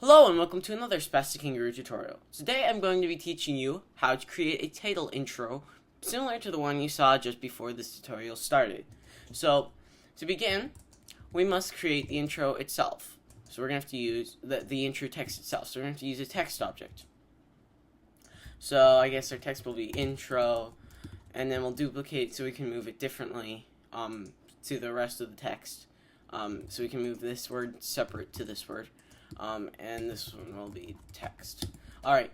Hello and welcome to another Spastic Kangaroo tutorial. Today I'm going to be teaching you how to create a title intro similar to the one you saw just before this tutorial started. So, to begin, we must create the intro itself. So we're going to have to use the intro text itself. So we're going to have to use a text object. So I guess our text will be intro, and then we'll duplicate it so we can move it differently to the rest of the text. So we can move this word separate to this word. And this one will be text. Alright,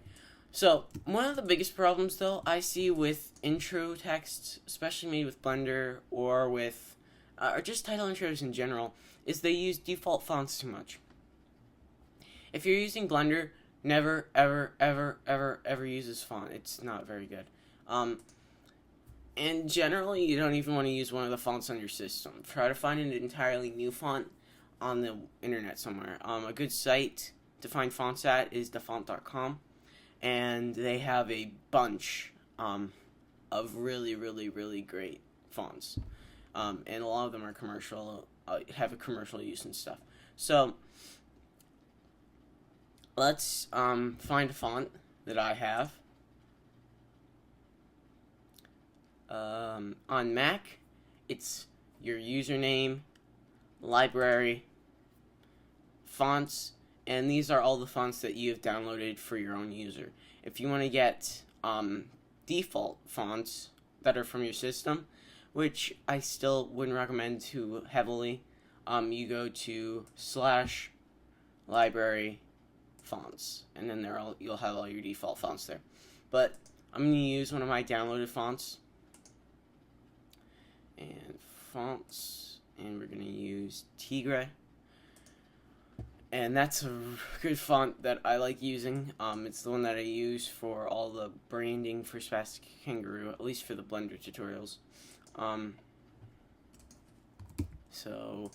so one of the biggest problems though I see with intro text, especially made with Blender or with or just title intros in general, is they use default fonts too much. If you're using Blender, never ever use this font. It's not very good. And generally you don't even want to use one of the fonts on your system. Try to find an entirely new font on the internet somewhere. A good site to find fonts at is thefont.com, and they have a bunch of really great fonts, and a lot of them are commercial, have a commercial use and stuff. So let's find a font that I have. On Mac, it's your username, library, fonts, and these are all the fonts that you have downloaded for your own user. If you want to get default fonts that are from your system, which I still wouldn't recommend too heavily, you go to /library fonts, and then you'll have all your default fonts there. But I'm going to use one of my downloaded fonts, and fonts, and we're going to use Tigre. And that's a good font that I like using. It's the one that I use for all the branding for Spastic Kangaroo, at least for the Blender tutorials. So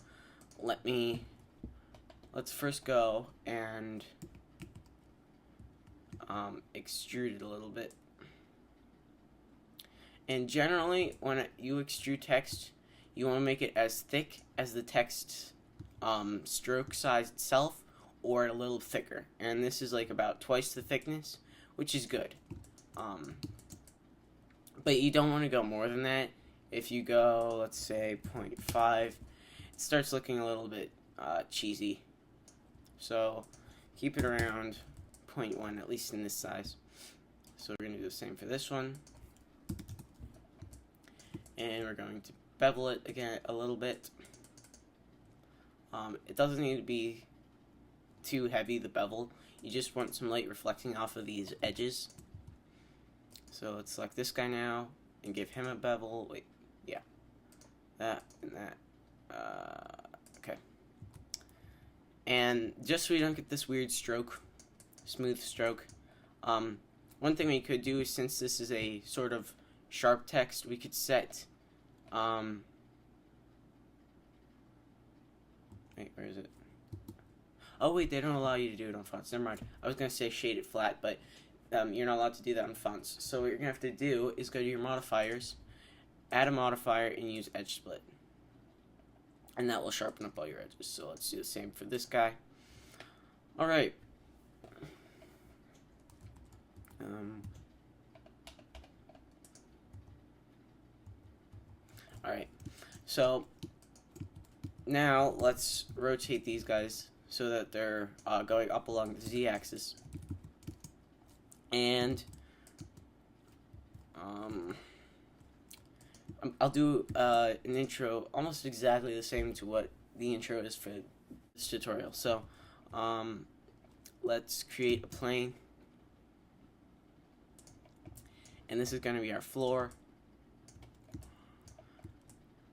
let's first go and extrude it a little bit. And generally, when you extrude text, you want to make it as thick as the text stroke size itself, or a little thicker. And this is like about twice the thickness, which is good. But you don't want to go more than that. If you go, let's say 0.5, it starts looking a little bit cheesy. So keep it around 0.1, at least in this size. So we're going to do the same for this one. And we're going to bevel it again a little bit. It doesn't need to be too heavy, the bevel. You just want some light reflecting off of these edges. So let's select this guy now and give him a bevel. Wait, yeah. That and that. Okay. And just so we don't get this weird stroke, smooth stroke, one thing we could do is, since this is a sort of sharp text, we could set wait, where is it? Oh wait, they don't allow you to do it on fonts. Never mind. I was gonna say shade it flat, but you're not allowed to do that on fonts. So what you're gonna have to do is go to your modifiers, add a modifier, and use edge split, and that will sharpen up all your edges. So let's do the same for this guy. All right. Alright, so now let's rotate these guys so that they're going up along the z-axis. And I'll do an intro almost exactly the same to what the intro is for this tutorial. So let's create a plane, and this is going to be our floor.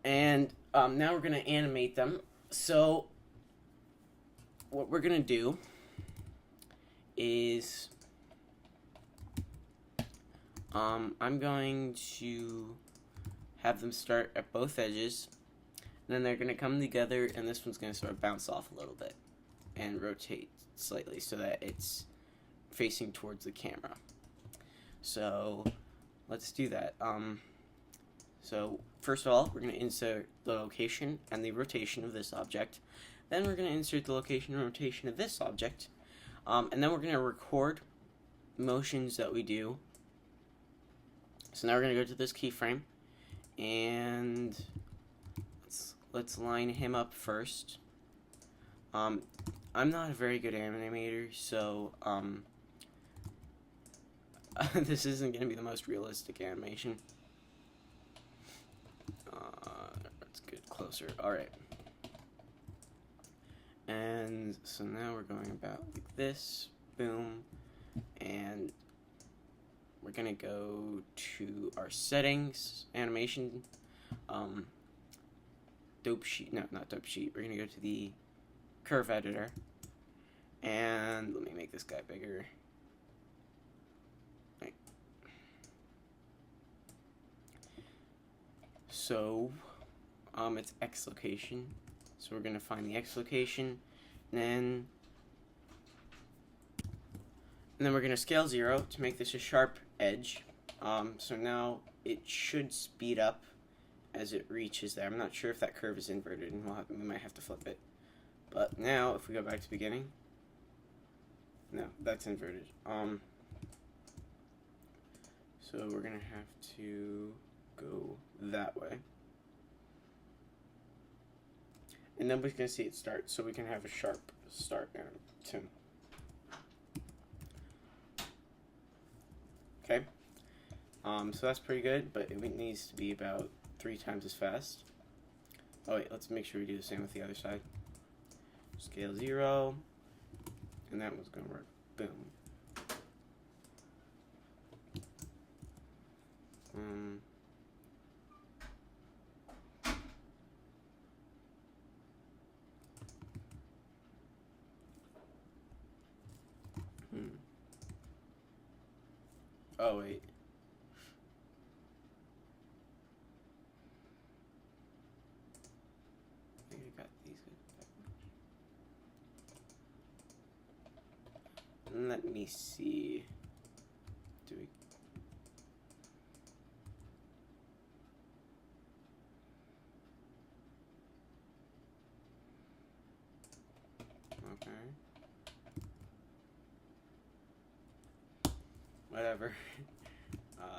And now we're going to animate them. So what we're going to do is I'm going to have them start at both edges, and then they're going to come together, and this one's going to sort of bounce off a little bit and rotate slightly so that it's facing towards the camera. So let's do that. So first of all, we're going to insert the location and the rotation of this object. Then we're going to insert the location and rotation of this object. And then we're going to record motions that we do. So now we're going to go to this keyframe, and let's line him up first. I'm not a very good animator, so this isn't going to be the most realistic animation. Let's get closer. Alright. And so now we're going about like this. Boom. And we're going to go to our settings, animation, dope sheet. No, not dope sheet. We're going to go to the curve editor. And let me make this guy bigger. Right. So, it's X location. So we're going to find the X location, and then we're going to scale 0 to make this a sharp edge. So now it should speed up as it reaches there. I'm not sure if that curve is inverted, and we might have to flip it. But now, if we go back to beginning, no, that's inverted. So we're going to have to go that way. And then we're going to see it start, so we can have a sharp start tune. Okay. So that's pretty good, but it needs to be about 3 times as fast. Oh wait, let's make sure we do the same with the other side. Scale 0, and that one's going to work. Boom. Oh wait. I think I got these good. Let me see. Do we? Okay. Whatever.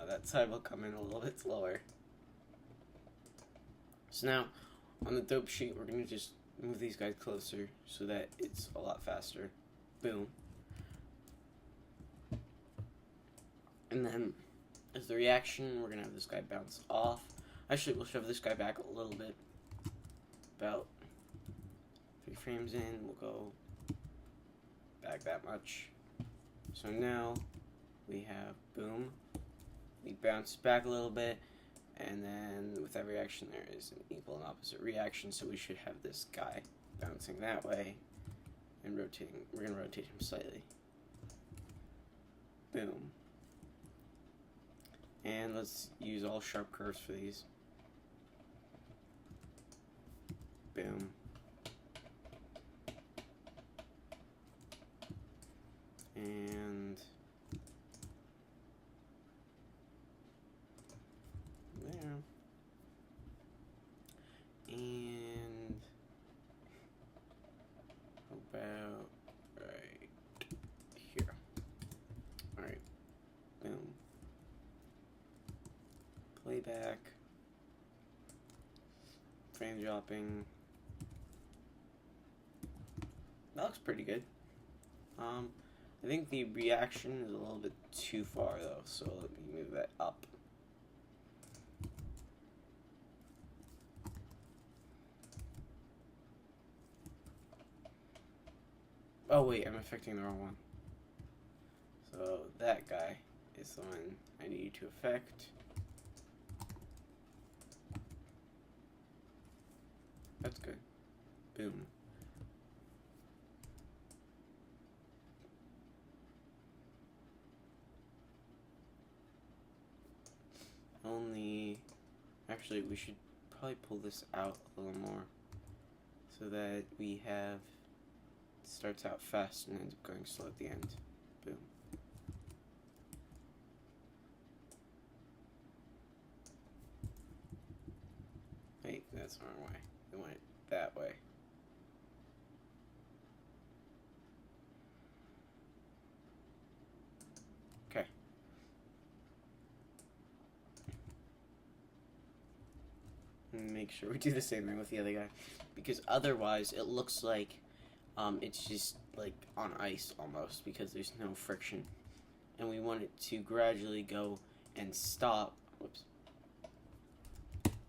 That side will come in a little bit slower. So now, on the dope sheet, we're going to just move these guys closer so that it's a lot faster. Boom. And then, as the reaction, we're going to have this guy bounce off. Actually, we'll shove this guy back a little bit. About 3 frames in, we'll go back that much. So now, we have boom. We bounce back a little bit, and then with every action there is an equal and opposite reaction, so we should have this guy bouncing that way and rotating. We're going to rotate him slightly. Boom. And let's use all sharp curves for these. Boom. And there. And about right here. Alright. Boom. Playback. Frame dropping. That looks pretty good. I think the reaction is a little bit too far though, so let me move that up. Oh wait, I'm affecting the wrong one. So that guy is the one I need to affect. That's good. Boom. Actually, we should probably pull this out a little more so that we have, it starts out fast and ends up going slow at the end. Boom. Wait, that's the wrong way. We want it that way. make sure we do the same thing with the other guy, because otherwise it looks like it's just like on ice almost, because there's no friction, and we want it to gradually go and stop. Whoops!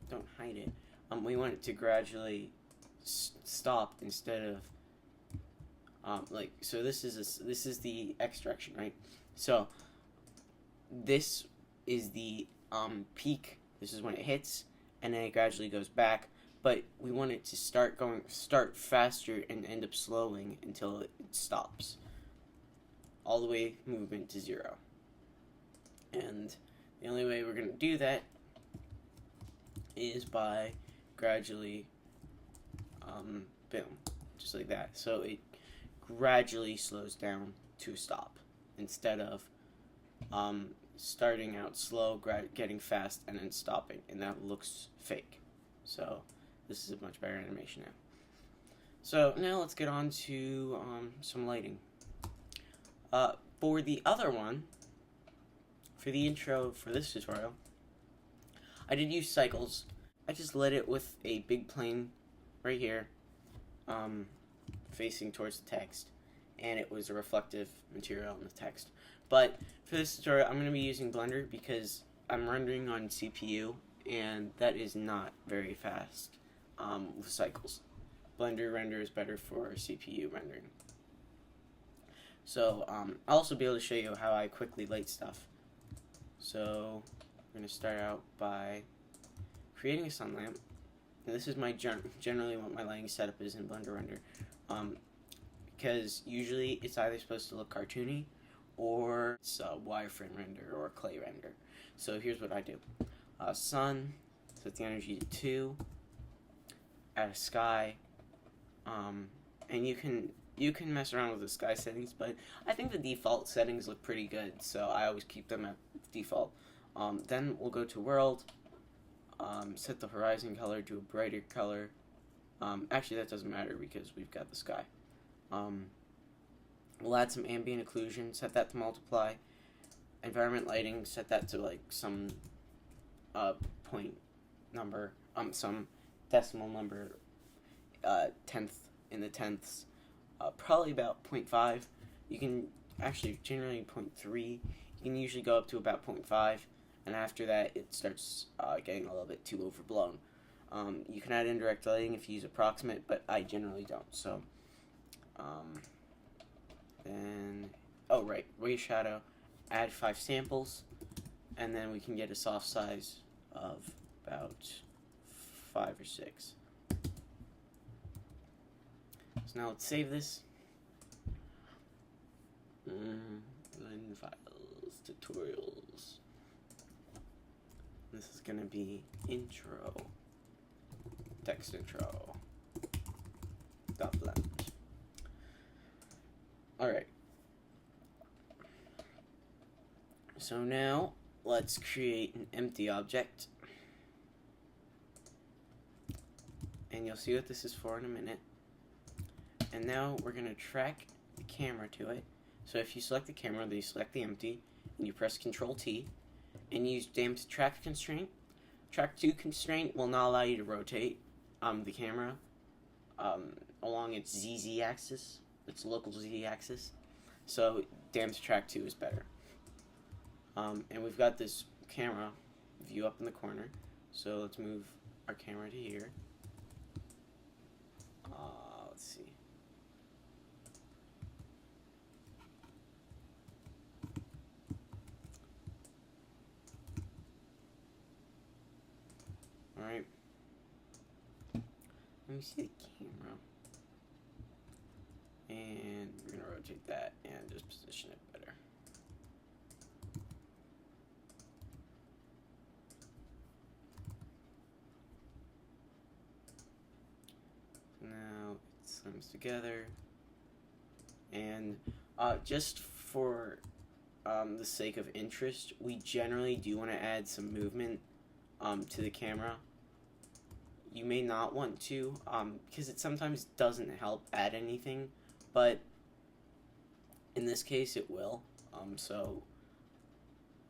Don't hide it. We want it to gradually stop instead of so. This is the X direction, right? So this is the peak. This is when it hits, and then it gradually goes back. But we want it to start faster and end up slowing until it stops. All the way movement to 0. And the only way we're going to do that is by gradually, boom, just like that. So it gradually slows down to a stop instead of starting out slow, getting fast, and then stopping, and that looks fake. So this is a much better animation now. So now let's get on to some lighting. For the other one, for the intro for this tutorial, I did use cycles. I just lit it with a big plane right here, facing towards the text, and it was a reflective material on the text. But for this tutorial, I'm going to be using Blender because I'm rendering on CPU, and that is not very fast with cycles. Blender render is better for CPU rendering. So I'll also be able to show you how I quickly light stuff. So I'm going to start out by creating a sun lamp. And this is my generally what my lighting setup is in Blender render, because usually it's either supposed to look cartoony or it's a wireframe render or a clay render. So here's what I do. Sun, set the energy to 2, add a sky, and you can mess around with the sky settings, but I think the default settings look pretty good, so I always keep them at default. Then we'll go to world, set the horizon color to a brighter color. Actually, that doesn't matter because we've got the sky. We'll add some ambient occlusion, set that to multiply. Environment lighting, set that to like some point number, some decimal number, tenth in the tenths, probably about 0.5. You can actually generally 0.3. You can usually go up to about 0.5, and after that it starts getting a little bit too overblown. You can add indirect lighting if you use approximate, but I generally don't. So then, oh right, ray shadow, add 5 samples, and then we can get a soft size of about 5 or 6. So now let's save this. Blend files, tutorials. This is gonna be intro, text intro, .blend. Alright. So now let's create an empty object. And you'll see what this is for in a minute. And now we're going to track the camera to it. So if you select the camera, then you select the empty, and you press Control T, and use damped track constraint. Track 2 constraint will not allow you to rotate the camera along its ZZ axis, its local Z axis. So damped track 2 is better. And we've got this camera view up in the corner. So let's move our camera to here. Let's see. Alright. Let me see the camera. And we're going to rotate that and just position it better. Now it slims together. And just for the sake of interest, we generally do want to add some movement to the camera. You may not want to, because it sometimes doesn't help add anything, but in this case it will. So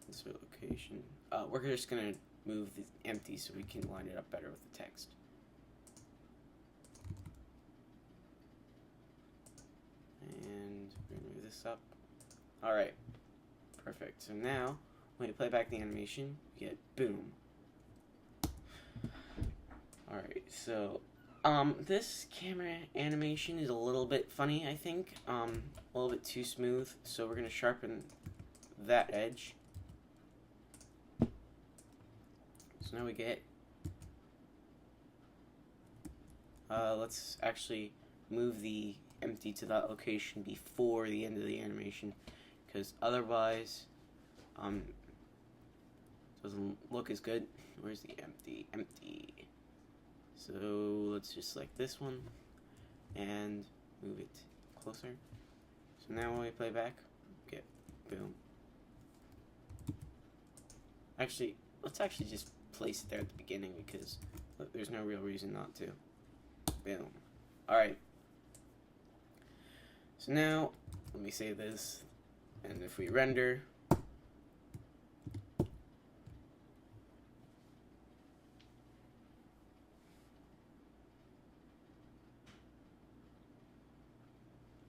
insert location. We're just gonna move the empty so we can line it up better with the text. And we're gonna move this up. Alright, perfect. So now, when you play back the animation, you get boom. Alright, so this camera animation is a little bit funny, I think. A little bit too smooth, so we're gonna sharpen that edge. So now we get, let's actually move the empty to that location before the end of the animation, because otherwise, doesn't look as good. Where's the empty? Empty. So let's just select this one and move it closer. So now when we play back, get boom. Actually, let's actually just place it there at the beginning because there's no real reason not to. Boom. Alright. So now, let me save this, and if we render,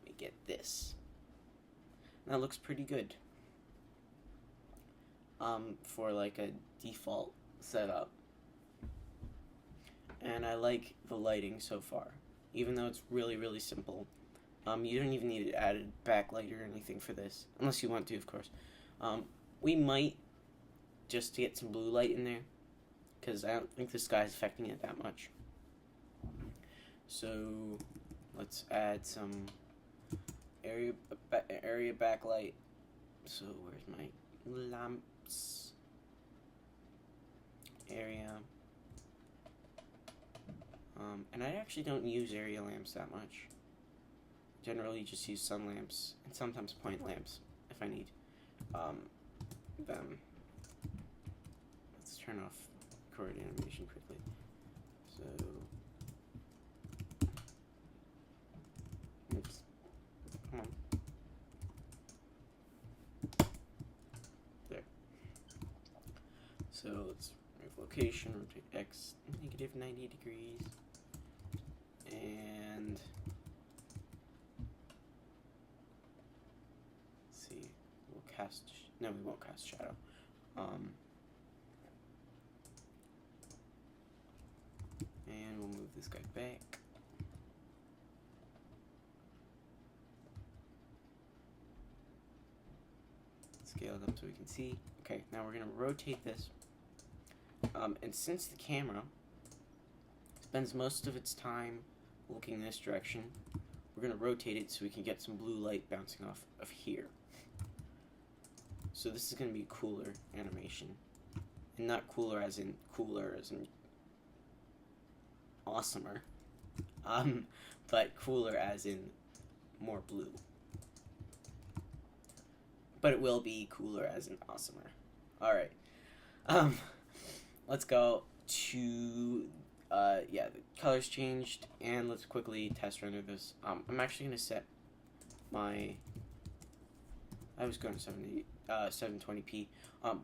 we get this. That looks pretty good. For like a default setup. And I like the lighting so far, even though it's really, really simple. You don't even need to add a backlight or anything for this, unless you want to, of course. We might just get some blue light in there, because I don't think the sky is affecting it that much. So let's add some area backlight. So where's my lamps? Area. And I actually don't use area lamps that much. Generally just use sun lamps and sometimes point lamps if I need them. Let's turn off record animation quickly. So oops. Come on. There. So let's remove location, rotate X negative 90 degrees. And let's see, we'll cast, no, we won't cast shadow. And we'll move this guy back. Scale it up so we can see. Okay, now we're gonna rotate this. And since the camera spends most of its time looking this direction, we're going to rotate it so we can get some blue light bouncing off of here. So this is going to be cooler animation. And not cooler as in awesomer. But cooler as in more blue. But it will be cooler as in awesomer. Alright. Let's go to yeah, the colors changed, and let's quickly test render this. I'm actually going to set my, I was going to 720p,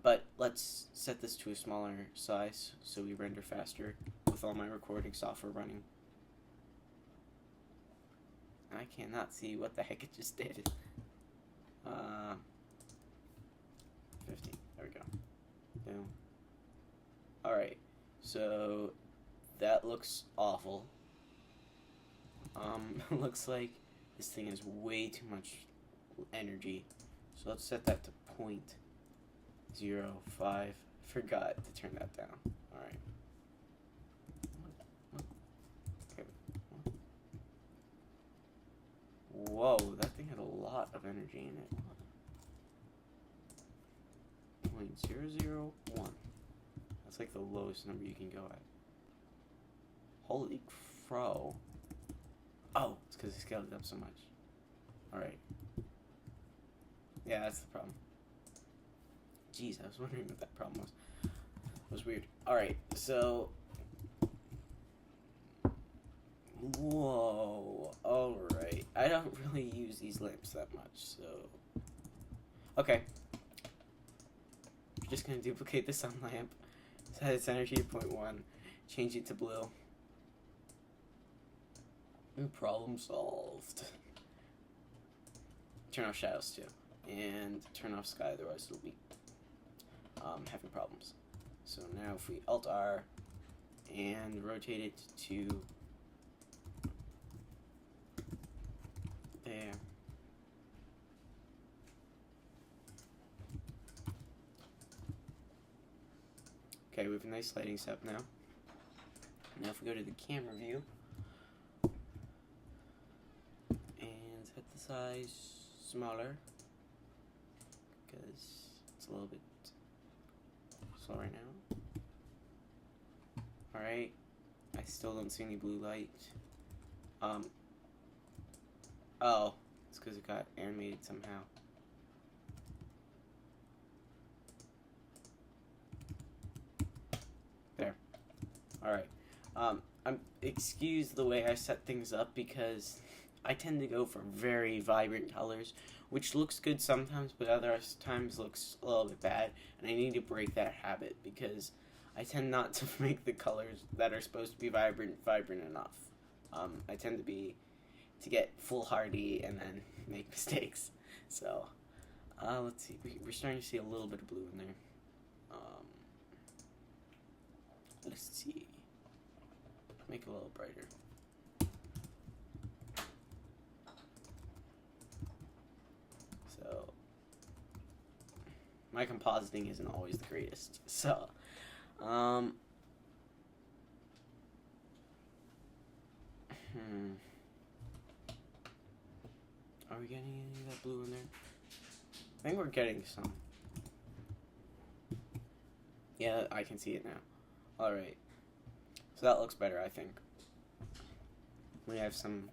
but let's set this to a smaller size so we render faster with all my recording software running. I cannot see what the heck it just did. 50, there we go. Boom. Alright, so that looks awful. Looks like this thing has way too much energy. So let's set that to 0.05. Forgot to turn that down. Alright. Okay. Whoa, that thing had a lot of energy in it. 0.001. That's like the lowest number you can go at. Holy crow. Oh, it's because I scaled it up so much. Alright. Yeah, that's the problem. Jeez, I was wondering what that problem was. It was weird. Alright, so... Whoa. Alright. I don't really use these lamps that much, so... Okay. We're just gonna duplicate the sun lamp. Set its energy to 0.1. Change it to blue. And problem solved. Turn off shadows too. And turn off sky, otherwise it'll be having problems. So now if we Alt R and rotate it to there. Okay, we have a nice lighting setup now. Now if we go to the camera view and set the size smaller because it's a little bit slow right now. Alright, I still don't see any blue light. Oh, it's because it got animated somehow. There. Alright. Excuse the way I set things up because I tend to go for very vibrant colors, which looks good sometimes, but other times looks a little bit bad, and I need to break that habit because I tend not to make the colors that are supposed to be vibrant enough. I tend to get foolhardy and then make mistakes. So, let's see. We're starting to see a little bit of blue in there. Let's see. Make it a little brighter. So, my compositing isn't always the greatest. So, are we getting any of that blue in there? I think we're getting some. Yeah, I can see it now. Alright. So that looks better, I think. We have some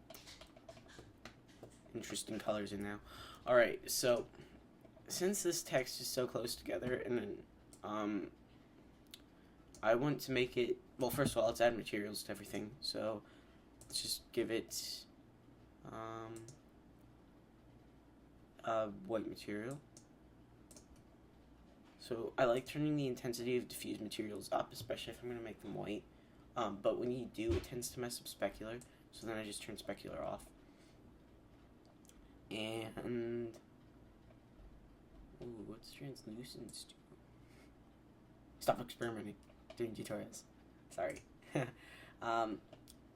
interesting colors in now. Alright, so since this text is so close together, and then I want to make it, well, first of all, let's add materials to everything. So let's just give it white material. So I like turning the intensity of diffuse materials up, especially if I'm going to make them white. But when you do, it tends to mess up specular. So then I just turn specular off. And ooh, what's translucence do? Stop experimenting doing tutorials. Sorry.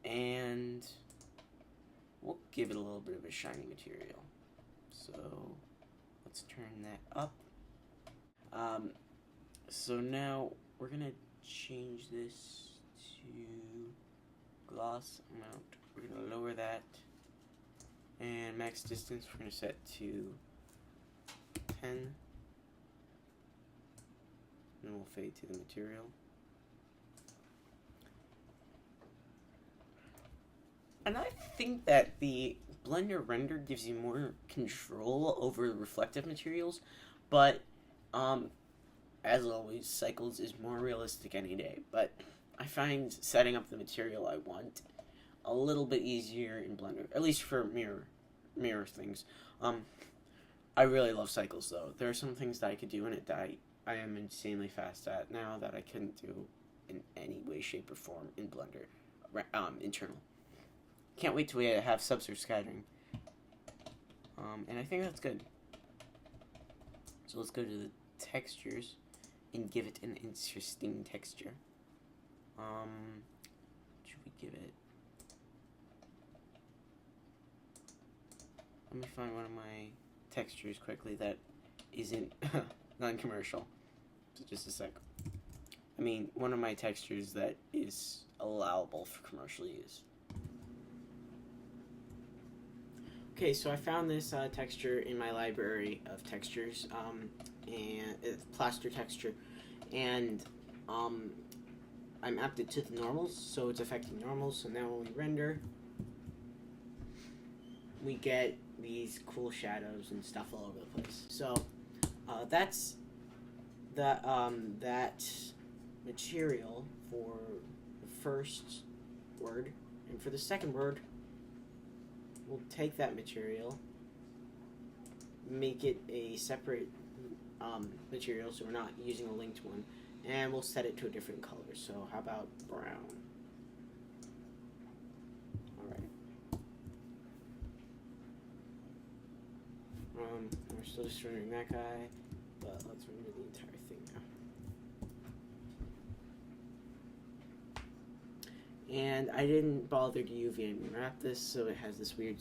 And we'll give it a little bit of a shiny material. So let's turn that up. So now we're gonna change this to gloss amount. We're gonna lower that, and max distance we're gonna set to 10. And then we'll fade to the material. And I think that the Blender render gives you more control over reflective materials, but as always, Cycles is more realistic any day. But I find setting up the material I want a little bit easier in Blender, at least for mirror things. I really love Cycles though. There are some things that I could do in it that I am insanely fast at now that I couldn't do in any way, shape, or form in Blender internal. Can't wait till we have subsurface scattering. And I think that's good. So let's go to the textures and give it an interesting texture. Should we give it? Let me find one of my textures quickly that isn't non-commercial. So just a sec. I mean, one of my textures that is allowable for commercial use. Okay, so I found this texture in my library of textures, and it's plaster texture, and I mapped it to the normals, so it's affecting normals. So now when we render, we get these cool shadows and stuff all over the place. So that's that material for the first word, and for the second word, we'll take that material, make it a separate material, so we're not using a linked one, And we'll set it to a different color. So how about brown? Alright. We're still just rendering that guy, but let's render the entire thing now. And I didn't bother to UV wrap this, so it has this weird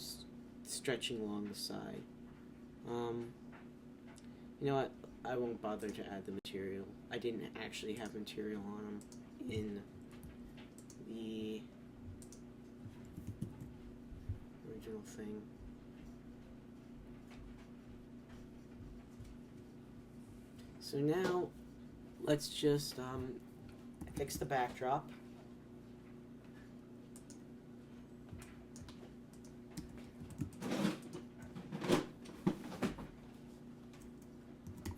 stretching along the side. You know what? I won't bother to add the material. I didn't actually have material on them in the original thing. So now, let's just fix the backdrop.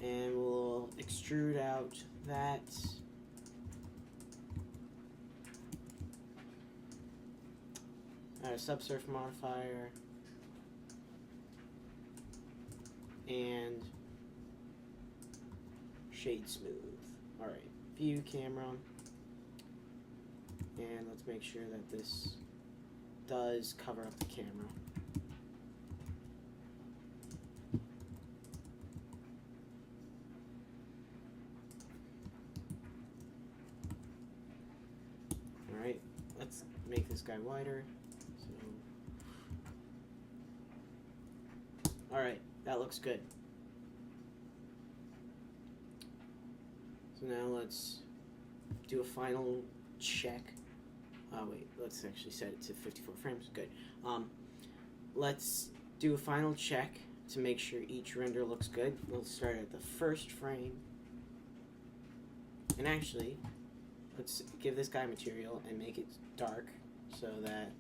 And we'll extrude out that. Add a subsurf modifier. And shade smooth. Alright, view camera. And let's make sure that this does cover up the camera. Alright, let's make this guy wider. Alright, that looks good. So now let's do a final check. Wait, let's actually set it to 54 frames. Good. Let's do a final check to make sure each render looks good. We'll start at the first frame. And actually, let's give this guy material and make it dark so that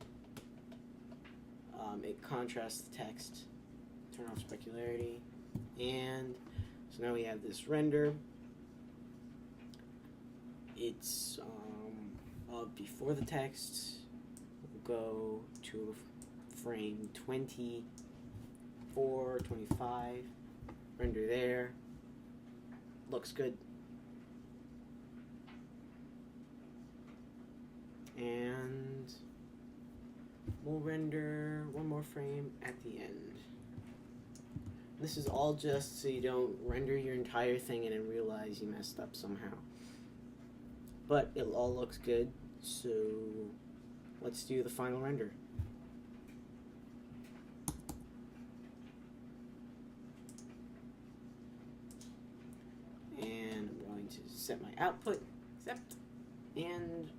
it contrasts the text. Turn off specularity. And so now we have this render. It's before the text. We'll go to frame 24, 25. Render there. Looks good. And we'll render one more frame at the end. This is all just so you don't render your entire thing and then realize you messed up somehow. But it all looks good, so let's do the final render. And I'm going to set my output, accept, and